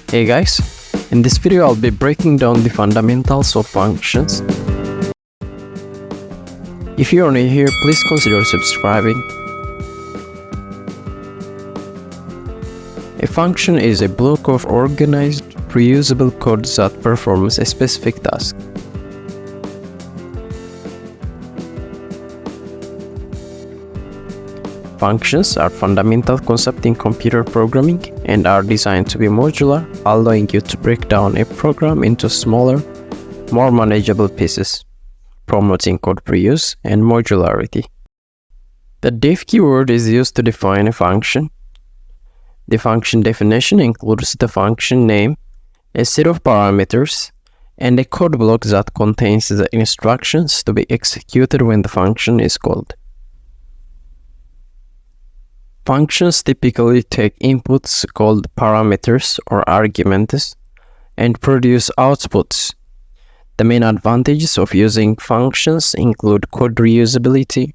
Hey guys, in this video I'll be breaking down the fundamentals of functions. If you're new here, please consider subscribing. A function is a block of organized, reusable code that performs a specific task. Functions are fundamental concept in computer programming and are designed to be modular, allowing you to break down a program into smaller, more manageable pieces, promoting code reuse and modularity. The def keyword is used to define a function. The function definition includes the function name, a set of parameters, and a code block that contains the instructions to be executed when the function is called. Functions typically take inputs called parameters or arguments and produce outputs. The main advantages of using functions include code reusability,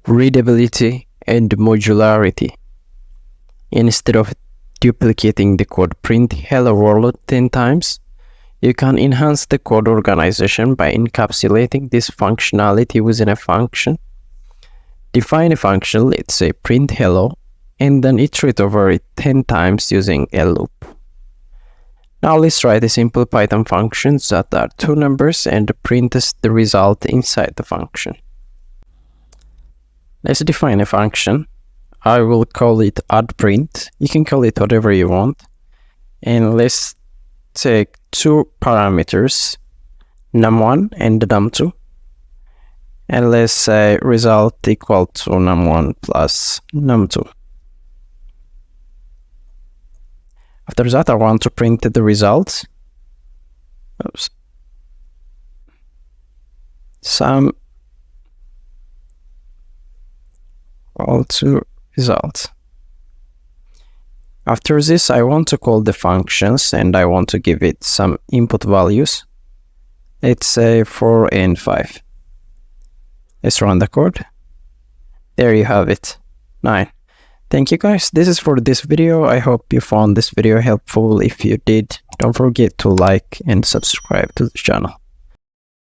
readability, and modularity. Instead of duplicating the code print hello world 10 times, you can enhance the code organization by encapsulating this functionality within a function. Define a function, let's say print hello, and then iterate over it 10 times using a loop. Now let's write a simple Python function that are two numbers and prints the result inside the function. Let's define a function. I will call it addPrint. You can call it whatever you want. And let's take two parameters, num1 and num2. And let's say result equal to num1 plus num2. After that, I want to print the results. Sum equal to results. After this, I want to call the functions and I want to give it some input values. Let's say 4 and 5. Let's run the code. There you have it, 9. Thank you guys, this is for this video. I hope you found this video helpful. If you did, don't forget to like and subscribe to the channel.